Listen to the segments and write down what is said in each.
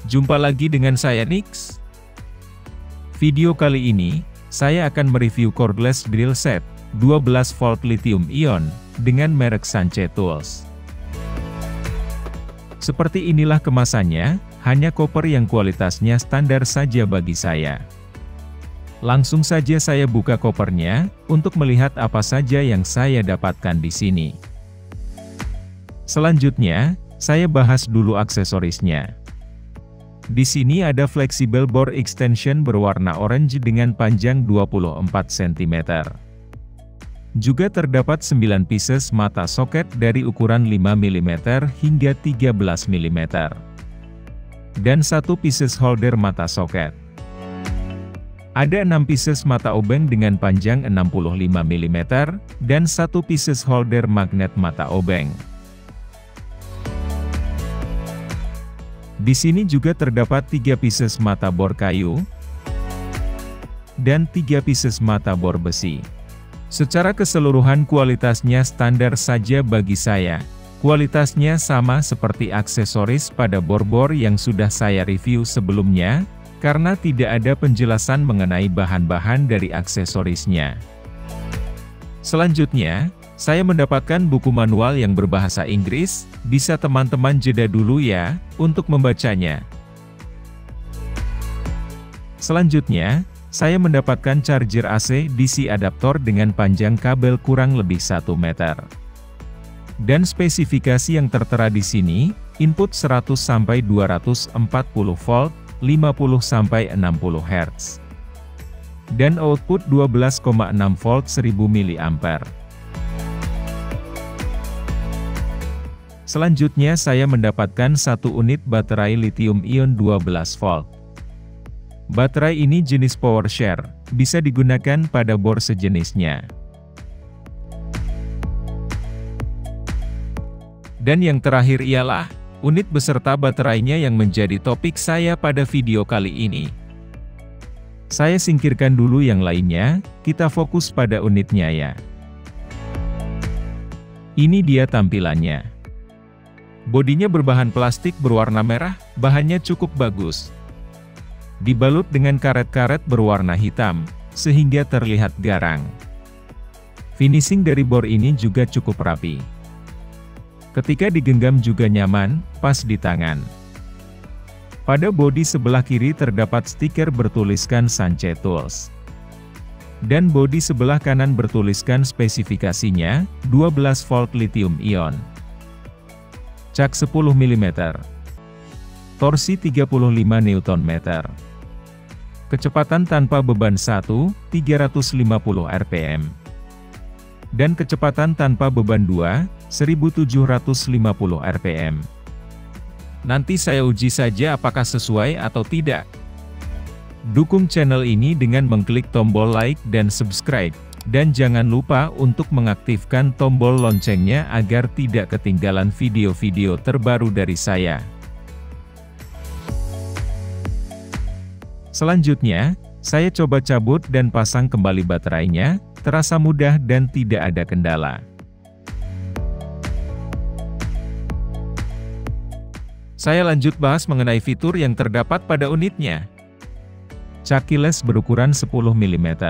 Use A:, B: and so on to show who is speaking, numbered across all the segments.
A: Jumpa lagi dengan saya Nix. Video kali ini, saya akan mereview cordless drill set 12 volt lithium ion dengan merek Sanche Tools. Seperti inilah kemasannya, hanya koper yang kualitasnya standar saja bagi saya. Langsung saja saya buka kopernya, untuk melihat apa saja yang saya dapatkan di sini. Selanjutnya, saya bahas dulu aksesorisnya. Di sini ada flexible bore extension berwarna orange dengan panjang 24 cm. Juga terdapat 9 pieces mata soket dari ukuran 5 mm hingga 13 mm. Dan 1 pieces holder mata soket. Ada 6 pieces mata obeng dengan panjang 65 mm, dan 1 pieces holder magnet mata obeng. Di sini juga terdapat 3 pieces mata bor kayu, dan 3 pieces mata bor besi. Secara keseluruhan kualitasnya standar saja bagi saya. Kualitasnya sama seperti aksesoris pada bor-bor yang sudah saya review sebelumnya, karena tidak ada penjelasan mengenai bahan-bahan dari aksesorisnya. Selanjutnya, saya mendapatkan buku manual yang berbahasa Inggris, bisa teman-teman jeda dulu ya, untuk membacanya. Selanjutnya, saya mendapatkan charger AC DC adaptor dengan panjang kabel kurang lebih 1 meter. Dan spesifikasi yang tertera di sini, input 100 sampai 240 volt, 50 sampai 60 Hz. Dan output 12,6 volt 1000 mA. Selanjutnya saya mendapatkan 1 unit baterai lithium-ion 12 volt. Baterai ini jenis power share, bisa digunakan pada bor sejenisnya. Dan yang terakhir ialah, unit beserta baterainya yang menjadi topik saya pada video kali ini. Saya singkirkan dulu yang lainnya, kita fokus pada unitnya ya. Ini dia tampilannya. Bodinya berbahan plastik berwarna merah, bahannya cukup bagus. Dibalut dengan karet-karet berwarna hitam, sehingga terlihat garang. Finishing dari bor ini juga cukup rapi. Ketika digenggam juga nyaman, pas di tangan. Pada bodi sebelah kiri terdapat stiker bertuliskan Sanche Tools. Dan bodi sebelah kanan bertuliskan spesifikasinya, 12 volt lithium ion. Cak 10 mm. Torsi 35 Nm. Kecepatan tanpa beban 1, 350 rpm. Dan kecepatan tanpa beban 2, 1750 rpm. Nanti saya uji saja apakah sesuai atau tidak. Dukung channel ini dengan mengklik tombol like dan subscribe. Dan jangan lupa untuk mengaktifkan tombol loncengnya agar tidak ketinggalan video-video terbaru dari saya. Selanjutnya, saya coba cabut dan pasang kembali baterainya, terasa mudah dan tidak ada kendala. Saya lanjut bahas mengenai fitur yang terdapat pada unitnya. Cak keyless berukuran 10 mm.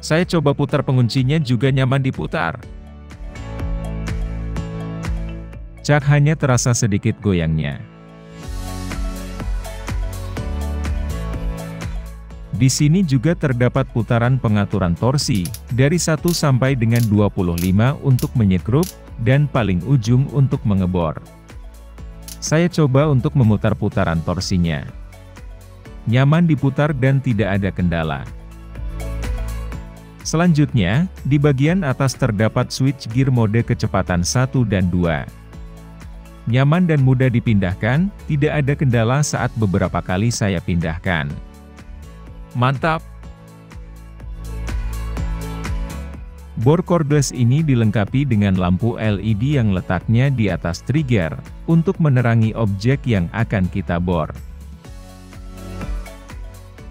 A: Saya coba putar penguncinya juga nyaman diputar. Cak hanya terasa sedikit goyangnya. Di sini juga terdapat putaran pengaturan torsi, dari 1 sampai dengan 25 untuk menyekrup, dan paling ujung untuk mengebor. Saya coba untuk memutar putaran torsinya. Nyaman diputar dan tidak ada kendala. Selanjutnya, di bagian atas terdapat switch gear mode kecepatan 1 dan 2. Nyaman dan mudah dipindahkan, tidak ada kendala saat beberapa kali saya pindahkan. Mantap! Bor cordless ini dilengkapi dengan lampu LED yang letaknya di atas trigger, untuk menerangi objek yang akan kita bor.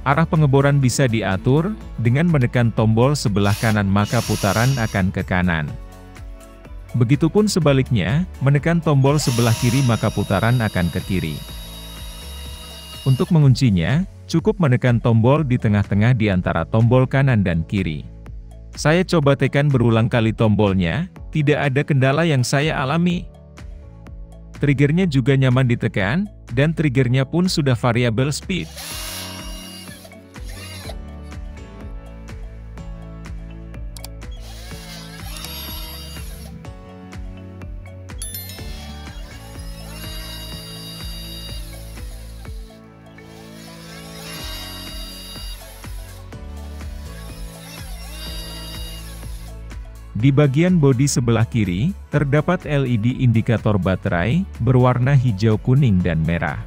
A: Arah pengeboran bisa diatur, dengan menekan tombol sebelah kanan maka putaran akan ke kanan. Begitupun sebaliknya, menekan tombol sebelah kiri maka putaran akan ke kiri. Untuk menguncinya, cukup menekan tombol di tengah-tengah di antara tombol kanan dan kiri. Saya coba tekan berulang kali tombolnya, tidak ada kendala yang saya alami. Triggernya juga nyaman ditekan, dan triggernya pun sudah variabel speed. Di bagian bodi sebelah kiri, terdapat LED indikator baterai, berwarna hijau, kuning, dan merah.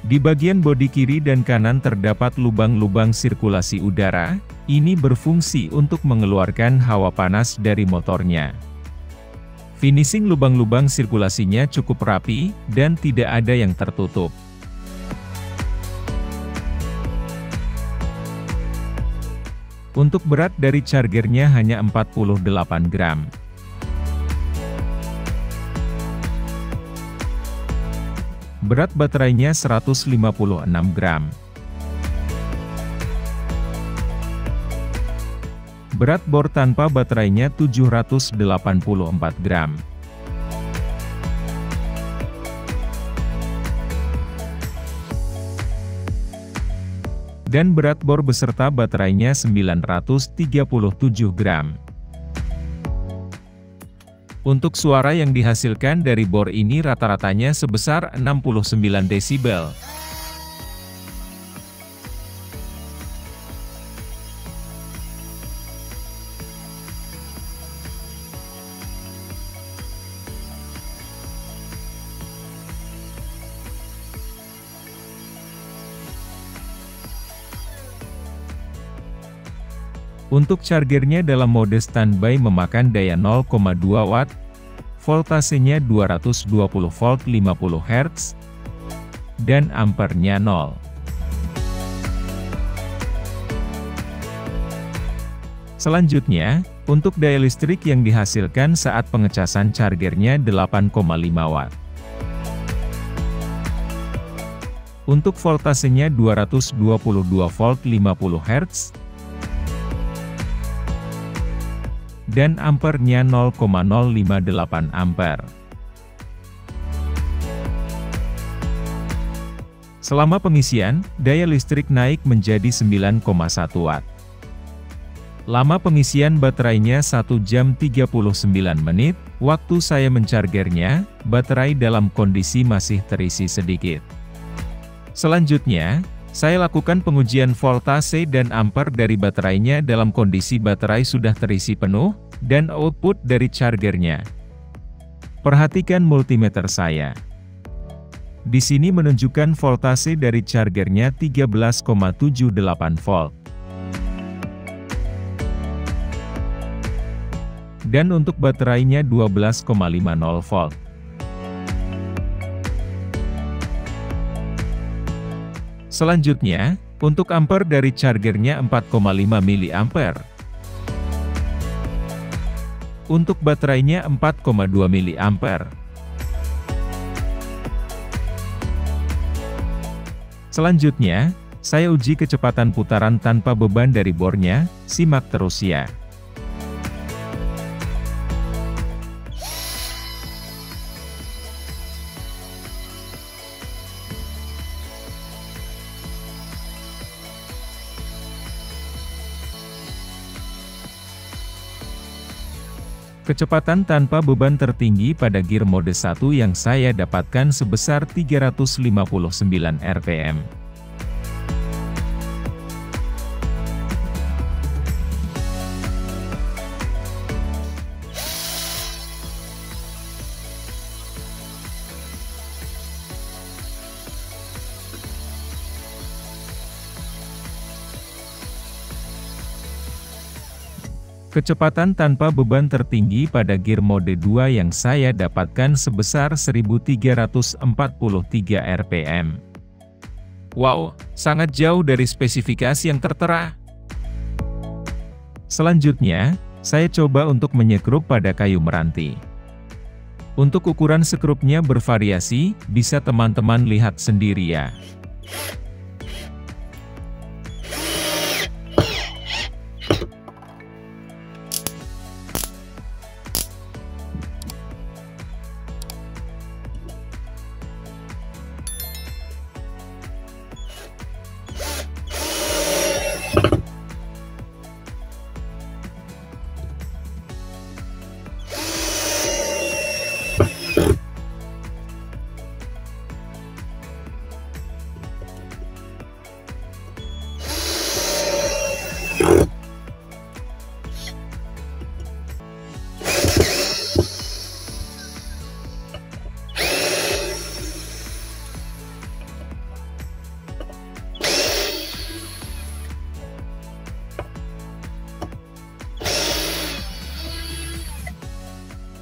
A: Di bagian bodi kiri dan kanan terdapat lubang-lubang sirkulasi udara, ini berfungsi untuk mengeluarkan hawa panas dari motornya. Finishing lubang-lubang sirkulasinya cukup rapi, dan tidak ada yang tertutup. Untuk berat dari chargernya hanya 48 gram. Berat baterainya 156 gram. Berat bor tanpa baterainya 784 gram. Dan berat bor beserta baterainya 937 gram. Untuk suara yang dihasilkan dari bor ini rata-ratanya sebesar 69 desibel. Untuk chargernya dalam mode standby memakan daya 0,2 watt, voltasenya 220 volt 50 Hz, dan ampernya 0. Selanjutnya, untuk daya listrik yang dihasilkan saat pengecasan chargernya 8,5 watt. Untuk voltasenya 222 volt 50 Hz, dan ampernya 0,058 ampere. Selama pengisian, daya listrik naik menjadi 9,1 watt. Lama pengisian baterainya 1 jam 39 menit, waktu saya menchargernya, baterai dalam kondisi masih terisi sedikit. Selanjutnya, saya lakukan pengujian voltase dan ampere dari baterainya dalam kondisi baterai sudah terisi penuh, dan output dari chargernya. Perhatikan multimeter saya. Di sini menunjukkan voltase dari chargernya 13,78 volt. Dan untuk baterainya 12,50 volt. Selanjutnya, untuk ampere dari chargernya 4,5 mA. Untuk baterainya 4,2 mA. Selanjutnya, saya uji kecepatan putaran tanpa beban dari bornya, simak terus ya. Kecepatan tanpa beban tertinggi pada gear mode 1 yang saya dapatkan sebesar 359 rpm. Kecepatan tanpa beban tertinggi pada gear mode 2 yang saya dapatkan sebesar 1343 rpm. Wow, sangat jauh dari spesifikasi yang tertera. Selanjutnya, saya coba untuk menyekrup pada kayu meranti. Untuk ukuran sekrupnya bervariasi, bisa teman-teman lihat sendiri ya.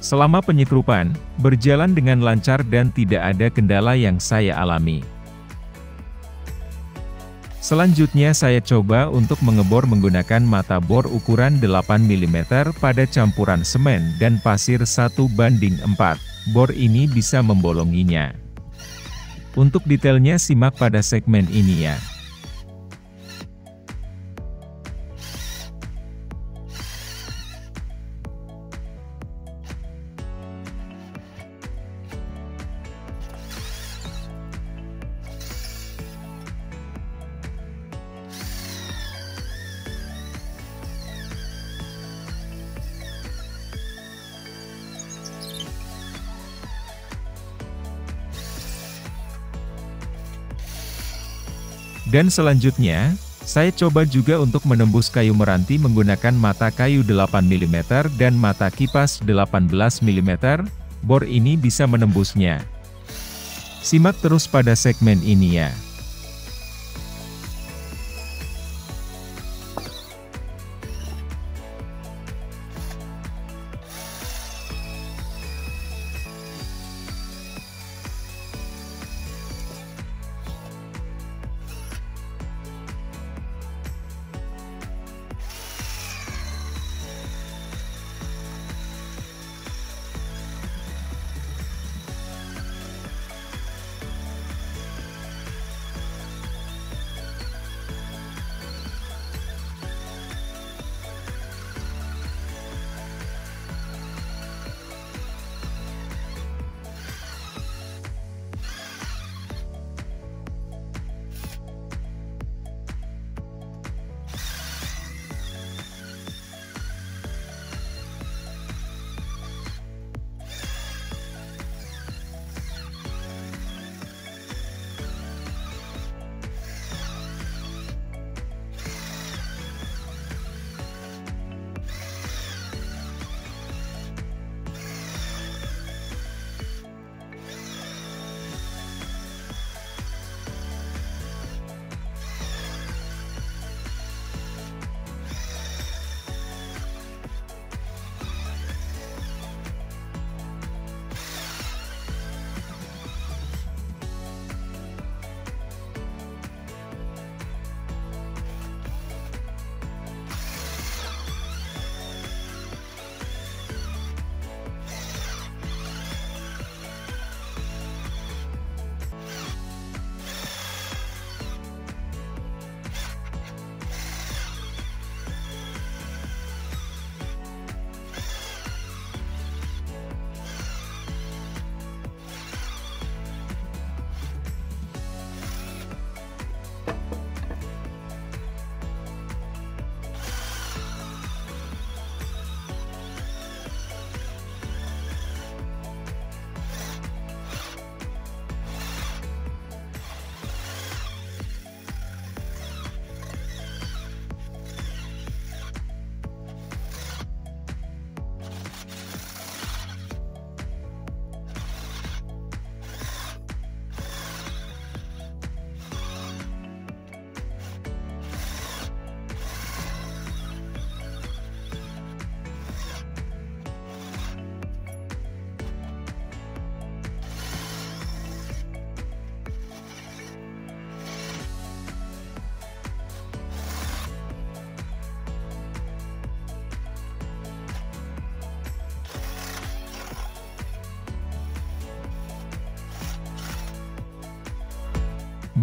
A: Selama penyekrupan, berjalan dengan lancar dan tidak ada kendala yang saya alami. Selanjutnya saya coba untuk mengebor menggunakan mata bor ukuran 8 mm pada campuran semen dan pasir 1:4. Bor ini bisa membolonginya. Untuk detailnya simak pada segmen ini ya. Dan selanjutnya, saya coba juga untuk menembus kayu meranti menggunakan mata kayu 8 mm dan mata kipas 18 mm, bor ini bisa menembusnya. Simak terus pada segmen ini ya.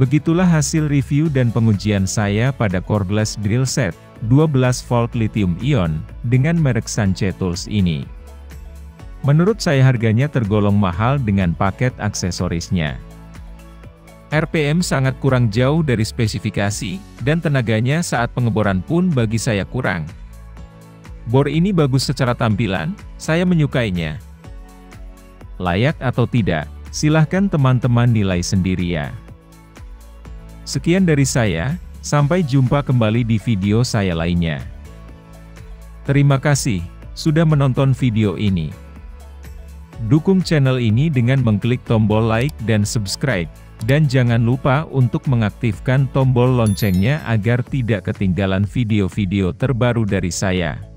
A: Begitulah hasil review dan pengujian saya pada cordless drill set 12 volt lithium ion dengan merek Sanche Tools ini. Menurut saya harganya tergolong mahal dengan paket aksesorisnya. RPM sangat kurang jauh dari spesifikasi, dan tenaganya saat pengeboran pun bagi saya kurang. Bor ini bagus secara tampilan, saya menyukainya. Layak atau tidak, silahkan teman-teman nilai sendiri ya. Sekian dari saya, sampai jumpa kembali di video saya lainnya. Terima kasih sudah menonton video ini. Dukung channel ini dengan mengklik tombol like dan subscribe, dan jangan lupa untuk mengaktifkan tombol loncengnya agar tidak ketinggalan video-video terbaru dari saya.